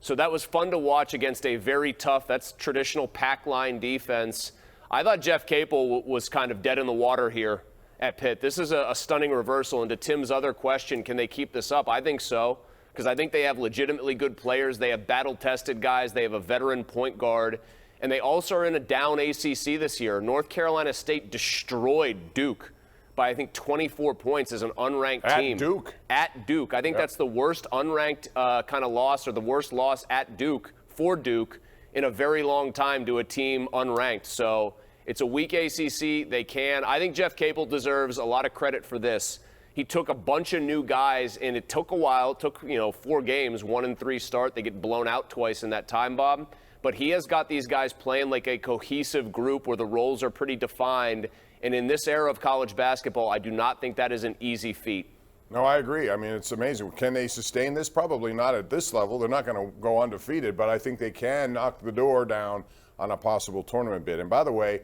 So that was fun to watch against a very tough, that's traditional pack line defense. I thought Jeff Capel was kind of dead in the water here at Pitt. This is a stunning reversal. And to Tim's other question, can they keep this up? I think so, because I think they have legitimately good players. They have battle-tested guys. They have a veteran point guard. And they also are in a down ACC this year. North Carolina State destroyed Duke by, I think, 24 points as an unranked team. At Duke. At Duke. I think that's the worst unranked kind of loss, or the worst loss at Duke for Duke in a very long time to a team unranked. So it's a weak ACC. They can. I think Jeff Capel deserves a lot of credit for this. He took a bunch of new guys, and it took a while. It took, 4 games, 1-3 start. They get blown out twice in that time, Bob. But he has got these guys playing like a cohesive group where the roles are pretty defined. And in this era of college basketball, I do not think that is an easy feat. No, I agree. I mean, it's amazing. Can they sustain this? Probably not at this level. They're not going to go undefeated, but I think they can knock the door down on a possible tournament bid. And by the way,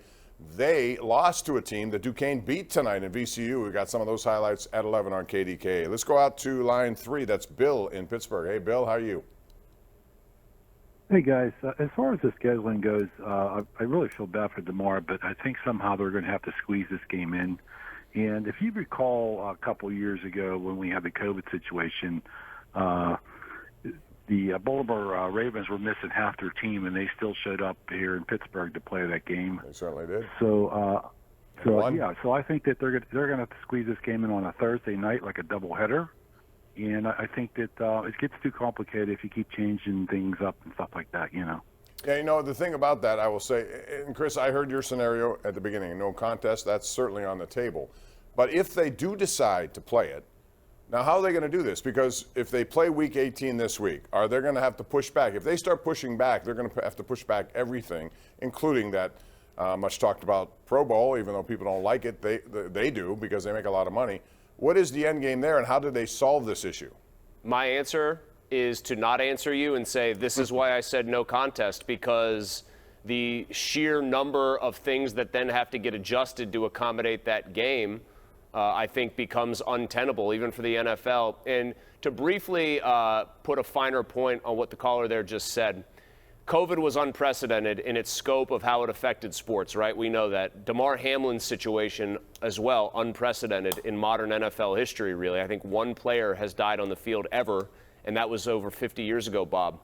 they lost to a team that Duquesne beat tonight in VCU. We got some of those highlights at 11 on KDKA. Let's go out to line 3. That's Bill in Pittsburgh. Hey, Bill, how are you? Hey, guys. As far as the scheduling goes, I really feel bad for DeMar, but I think somehow they're going to have to squeeze this game in. And if you recall a couple years ago when we had the COVID situation, the Baltimore Ravens were missing half their team, and they still showed up here in Pittsburgh to play that game. They certainly did. So I think that they're going to have to squeeze this game in on a Thursday night, like a doubleheader. And I think that it gets too complicated if you keep changing things up and stuff like that, Yeah, the thing about that, I will say, and Chris, I heard your scenario at the beginning, no contest, that's certainly on the table. But if they do decide to play it, now how are they going to do this? Because if they play Week 18 this week, are they going to have to push back? If they start pushing back, they're going to have to push back everything, including that much talked about Pro Bowl, even though people don't like it, they do because they make a lot of money. What is the end game there, and how do they solve this issue? My answer is to not answer you and say this is why I said no contest, because the sheer number of things that then have to get adjusted to accommodate that game, I think, becomes untenable, even for the NFL. And to briefly put a finer point on what the caller there just said, COVID was unprecedented in its scope of how it affected sports, right? We know that. Damar Hamlin's situation as well, unprecedented in modern NFL history, really. I think one player has died on the field ever, and that was over 50 years ago, Bob.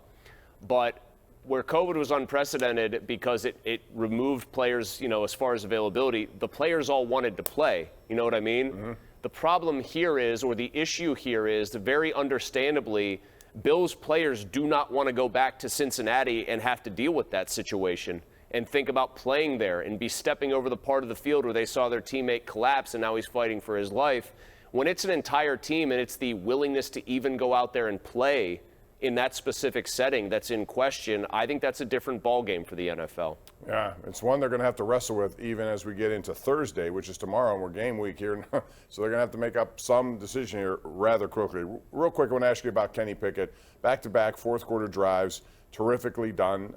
But where COVID was unprecedented because it removed players, as far as availability, the players all wanted to play. You know what I mean? Mm-hmm. The problem here is, or the issue here is, very understandably, Bills players do not want to go back to Cincinnati and have to deal with that situation and think about playing there and be stepping over the part of the field where they saw their teammate collapse and now he's fighting for his life. When it's an entire team and it's the willingness to even go out there and play in that specific setting that's in question, I think that's a different ballgame for the NFL. Yeah, it's one they're going to have to wrestle with even as we get into Thursday, which is tomorrow, and we're game week here. So they're going to have to make up some decision here rather quickly. Real quick, I want to ask you about Kenny Pickett. Back-to-back fourth-quarter drives, terrifically done,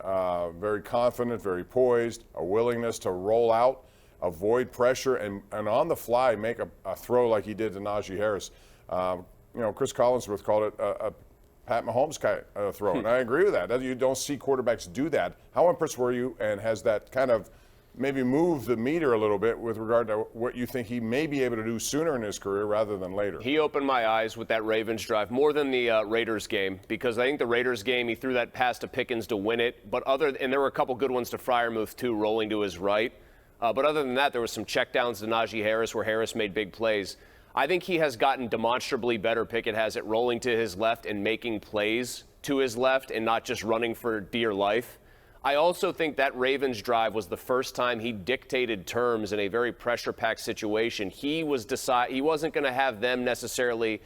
very confident, very poised, a willingness to roll out, avoid pressure, and on the fly make a throw like he did to Najee Harris. Chris Collinsworth called it a Pat Mahomes kind of throw, and I agree with that. You don't see quarterbacks do that. How impressed were you, and has that kind of maybe moved the meter a little bit with regard to what you think he may be able to do sooner in his career rather than later? He opened my eyes with that Ravens drive more than the Raiders game, because I think the Raiders game, he threw that pass to Pickens to win it, and there were a couple good ones to Freiermuth too, rolling to his right. But other than that, there was some checkdowns to Najee Harris where Harris made big plays. I think he has gotten demonstrably better. Pickett has it rolling to his left and making plays to his left and not just running for dear life. I also think that Ravens drive was the first time he dictated terms in a very pressure-packed situation. He wasn't going to have them necessarily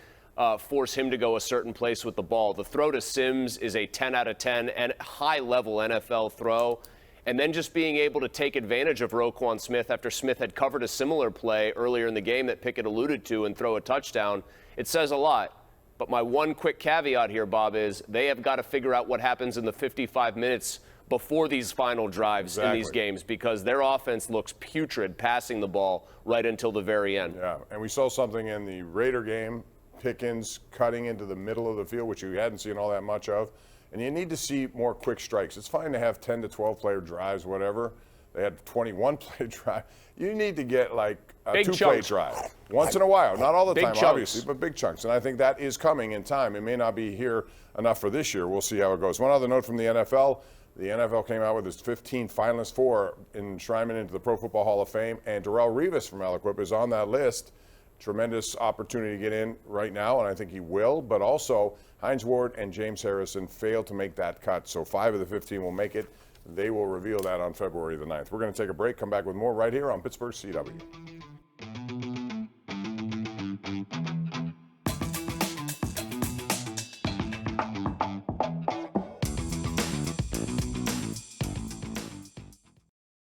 force him to go a certain place with the ball. The throw to Sims is a 10 out of 10 and high-level NFL throw. And then just being able to take advantage of Roquan Smith after Smith had covered a similar play earlier in the game that Pickett alluded to and throw a touchdown, it says a lot. But my one quick caveat here, Bob, is they have got to figure out what happens in the 55 minutes before these final drives in these games, because their offense looks putrid passing the ball right until the very end. Yeah, and we saw something in the Raider game, Pickens cutting into the middle of the field, which you hadn't seen all that much of. and you need to see more quick strikes. It's fine to have 10 to 12 player drives, whatever. They had 21 play drive. You need to get like a Big 2-play chunks. drive once in a while. Not all the Big time, chunks. obviously, but big chunks. And I think that is coming in time. It may not be here enough for this year. We'll see how it goes. One other note from the NFL. The NFL came out with its 15 finalists for enshrinement into the Pro Football Hall of Fame, and Darrelle Revis from Aliquip is on that list. Tremendous opportunity to get in right now, and I think he will. But also, Hines Ward and James Harrison failed to make that cut. So 5 of the 15 will make it. They will reveal that on February the 9th. We're going to take a break, come back with more right here on Pittsburgh CW.